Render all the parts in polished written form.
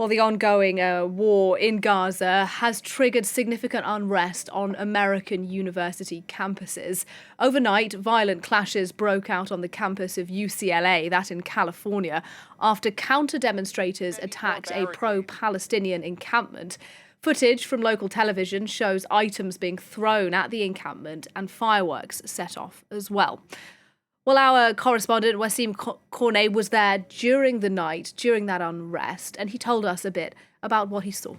Well, the ongoing war in Gaza has triggered significant unrest on American university campuses. Overnight, violent clashes broke out on the campus of UCLA, that in California, after counter-demonstrators attacked a pro-Palestinian encampment. Footage from local television shows items being thrown at the encampment and fireworks set off as well. Well, our correspondent, Wasim Cornet, was there during the night, during that unrest, and he told us a bit about what he saw.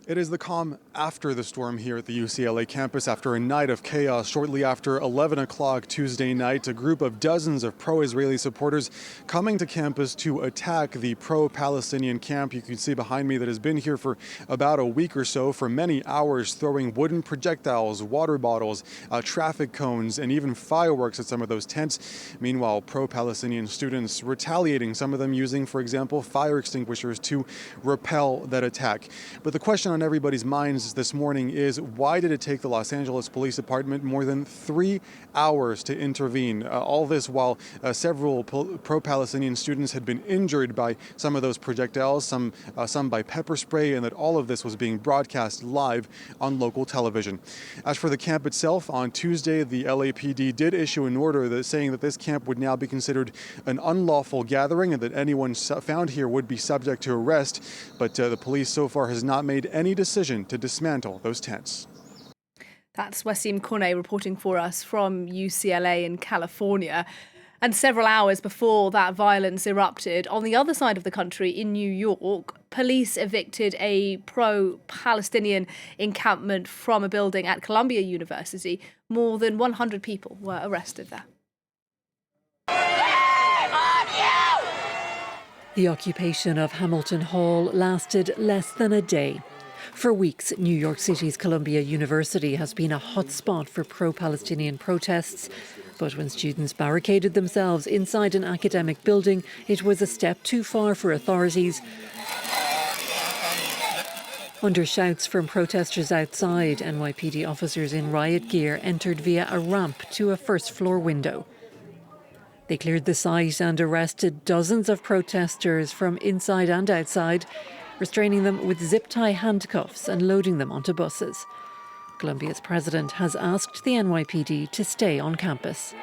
It is the calm after the storm here at the UCLA campus after a night of chaos. Shortly after 11 o'clock Tuesday night, a group of dozens of pro-Israeli supporters coming to campus to attack the pro-Palestinian camp. You can see behind me that has been here for about a week or so, for many hours, throwing wooden projectiles, water bottles, traffic cones, and even fireworks at some of those tents. Meanwhile, pro-Palestinian students retaliating, some of them using, for example, fire extinguishers to repel that attack. But the question on everybody's minds this morning is, why did it take the Los Angeles Police Department more than 3 hours to intervene? All this while several pro-Palestinian students had been injured by some of those projectiles, some by pepper spray, and that all of this was being broadcast live on local television. As for the camp itself, on Tuesday, the LAPD did issue an order saying that this camp would now be considered an unlawful gathering and that anyone found here would be subject to arrest. But the police so far has not made any decision to dismantle those tents. That's Wasim Cornet reporting for us from UCLA in California. And several hours before that violence erupted, on the other side of the country in New York, police evicted a pro-Palestinian encampment from a building at Columbia University. More than 100 people were arrested there. The occupation of Hamilton Hall lasted less than a day. For weeks, New York City's Columbia University has been a hotspot for pro-Palestinian protests. But when students barricaded themselves inside an academic building, it was a step too far for authorities. Under shouts from protesters outside, NYPD officers in riot gear entered via a ramp to a first-floor window. They cleared the site and arrested dozens of protesters from inside and outside, restraining them with zip-tie handcuffs and loading them onto buses. Columbia's president has asked the NYPD to stay on campus.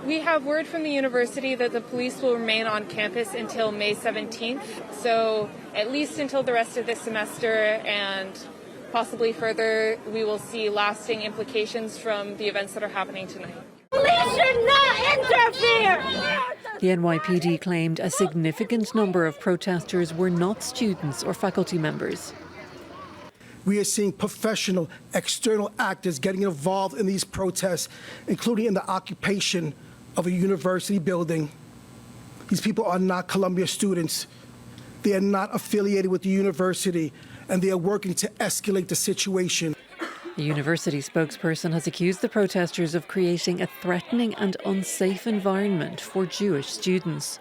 We have word from the university that the police will remain on campus until May 17th, so at least until the rest of this semester, and possibly further, we will see lasting implications from the events that are happening tonight. Police should not interfere! The NYPD claimed a significant number of protesters were not students or faculty members. We are seeing professional external actors getting involved in these protests, including in the occupation of a university building. These people are not Columbia students. They are not affiliated with the university, and they are working to escalate the situation. The university spokesperson has accused the protesters of creating a threatening and unsafe environment for Jewish students.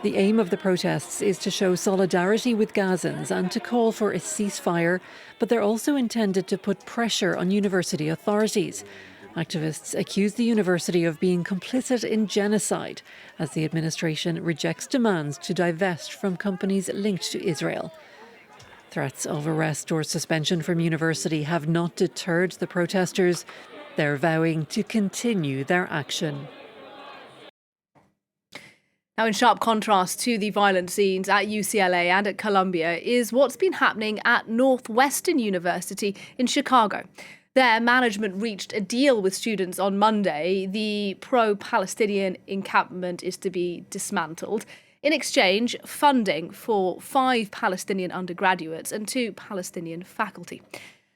The aim of the protests is to show solidarity with Gazans and to call for a ceasefire, but they're also intended to put pressure on university authorities. Activists accuse the university of being complicit in genocide as the administration rejects demands to divest from companies linked to Israel. Threats of arrest or suspension from university have not deterred the protesters. They're vowing to continue their action. Now, in sharp contrast to the violent scenes at UCLA and at Columbia is what's been happening at Northwestern University in Chicago. Their management reached a deal with students on Monday. The pro-Palestinian encampment is to be dismantled. In exchange, funding for 5 Palestinian undergraduates and 2 Palestinian faculty.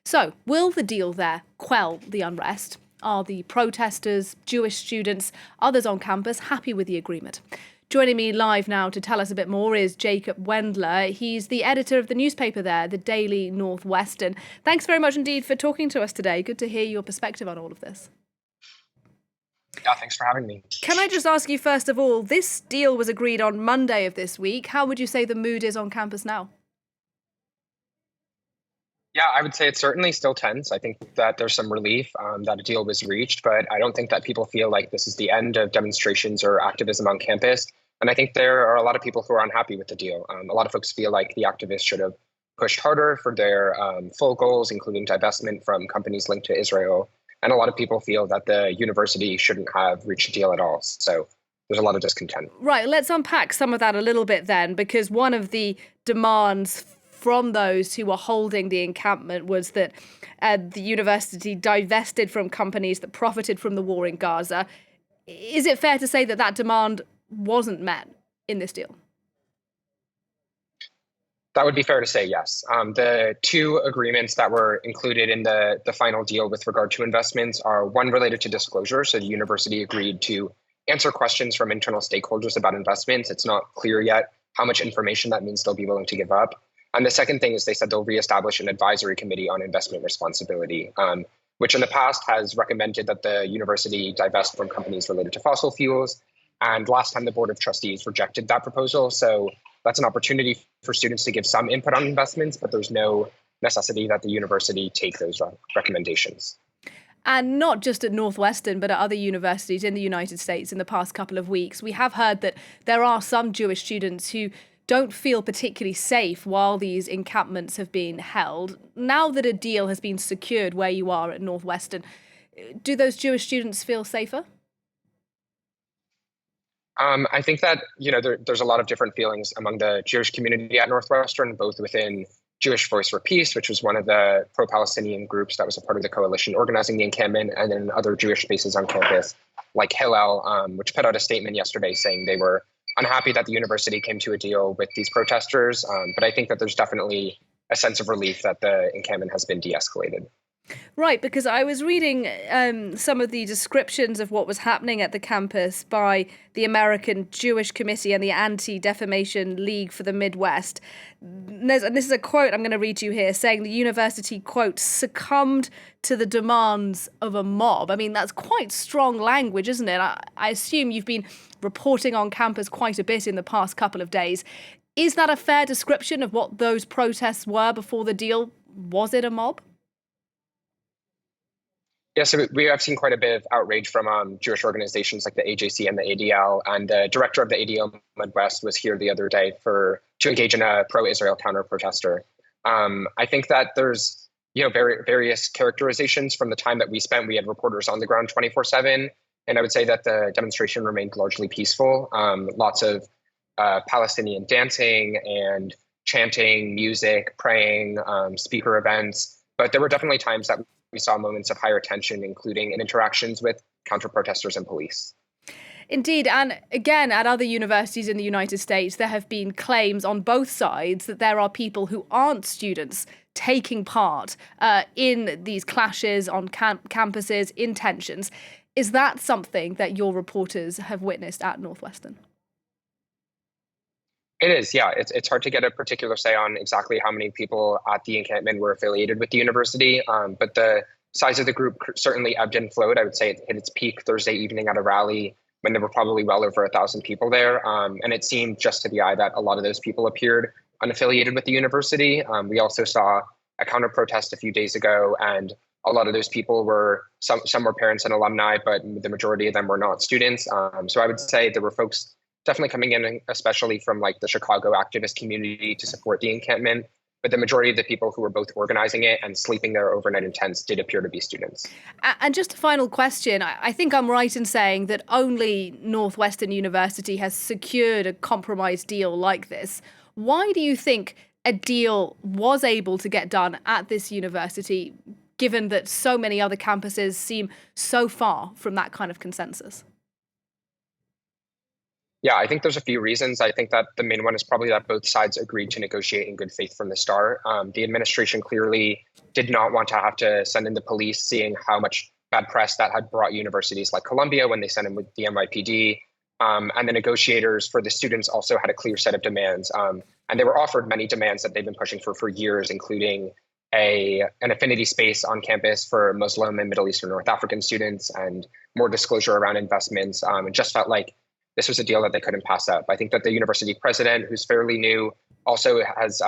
So, will the deal there quell the unrest? Are the protesters, Jewish students, others on campus happy with the agreement? Joining me live now to tell us a bit more is Jacob Wendler. He's the editor of the newspaper there, the Daily Northwestern. Thanks very much indeed for talking to us today. Good to hear your perspective on all of this. Yeah, thanks for having me. Can I just ask you, first of all, this deal was agreed on Monday of this week. How would you say the mood is on campus now? Yeah, I would say it's certainly still tense. I think that there's some relief that a deal was reached, but I don't think that people feel like this is the end of demonstrations or activism on campus. And I think there are a lot of people who are unhappy with the deal. A lot of folks feel like the activists should have pushed harder for their full goals, including divestment from companies linked to Israel. And a lot of people feel that the university shouldn't have reached a deal at all. So there's a lot of discontent. Right, let's unpack some of that a little bit then, because one of the demands from those who were holding the encampment was that the university divested from companies that profited from the war in Gaza. Is it fair to say that that demand wasn't met in this deal? That would be fair to say, yes. The two agreements that were included in the final deal with regard to investments are one related to disclosure. So the university agreed to answer questions from internal stakeholders about investments. It's not clear yet how much information that means they'll be willing to give up. And the second thing is they said they'll reestablish an advisory committee on investment responsibility, which in the past has recommended that the university divest from companies related to fossil fuels. And last time the Board of Trustees rejected that proposal. So that's an opportunity for students to give some input on investments, but there's no necessity that the university take those recommendations. And not just at Northwestern, but at other universities in the United States in the past couple of weeks, we have heard that there are some Jewish students who don't feel particularly safe while these encampments have been held. Now that a deal has been secured where you are at Northwestern, do those Jewish students feel safer? I think that, there's a lot of different feelings among the Jewish community at Northwestern, both within Jewish Voice for Peace, which was one of the pro-Palestinian groups that was a part of the coalition organizing the encampment, and then other Jewish spaces on campus, like Hillel, which put out a statement yesterday saying they were unhappy that the university came to a deal with these protesters. But I think that there's definitely a sense of relief that the encampment has been de-escalated. Right, because I was reading some of the descriptions of what was happening at the campus by the American Jewish Committee and the Anti-Defamation League for the Midwest. And this is a quote I'm going to read you here, saying the university, quote, succumbed to the demands of a mob. I mean, that's quite strong language, isn't it? I assume you've been reporting on campus quite a bit in the past couple of days. Is that a fair description of what those protests were before the deal? Was it a mob? Yeah, so we have seen quite a bit of outrage from Jewish organizations like the AJC and the ADL, and the director of the ADL Midwest was here the other day to engage in a pro-Israel counter-protester. I think that there's various characterizations from the time that we spent. We had reporters on the ground 24/7, and I would say that the demonstration remained largely peaceful. Lots of Palestinian dancing and chanting, music, praying, speaker events, but there were definitely times that we saw moments of higher tension, including in interactions with counter-protesters and police. Indeed, and again, at other universities in the United States, there have been claims on both sides that there are people who aren't students taking part in these clashes on campuses, in tensions. Is that something that your reporters have witnessed at Northwestern? It is, yeah. It's hard to get a particular say on exactly how many people at the encampment were affiliated with the university, but the size of the group certainly ebbed and flowed. I would say it hit its peak Thursday evening at a rally when there were probably well over 1,000 people there, and it seemed just to the eye that a lot of those people appeared unaffiliated with the university. We also saw a counter-protest a few days ago, and a lot of those people were, some were parents and alumni, but the majority of them were not students. So I would say there were folks definitely coming in, especially from like the Chicago activist community to support the encampment. But the majority of the people who were both organizing it and sleeping there overnight in tents did appear to be students. And just a final question. I think I'm right in saying that only Northwestern University has secured a compromise deal like this. Why do you think a deal was able to get done at this university, given that so many other campuses seem so far from that kind of consensus? Yeah, I think there's a few reasons. I think that the main one is probably that both sides agreed to negotiate in good faith from the start. The administration clearly did not want to have to send in the police, seeing how much bad press that had brought universities like Columbia when they sent in with the NYPD. And the negotiators for the students also had a clear set of demands. And they were offered many demands that they've been pushing for years, including an affinity space on campus for Muslim and Middle Eastern North African students and more disclosure around investments. It just felt like this was a deal that they couldn't pass up. I think that the university president, who's fairly new, also has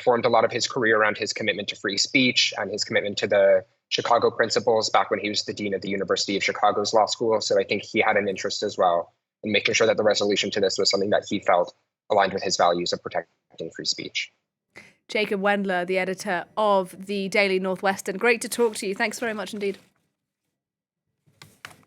formed a lot of his career around his commitment to free speech and his commitment to the Chicago principles back when he was the dean of the University of Chicago's law school. So I think he had an interest as well in making sure that the resolution to this was something that he felt aligned with his values of protecting free speech. Jacob Wendler, the editor of the Daily Northwestern. Great to talk to you. Thanks very much indeed.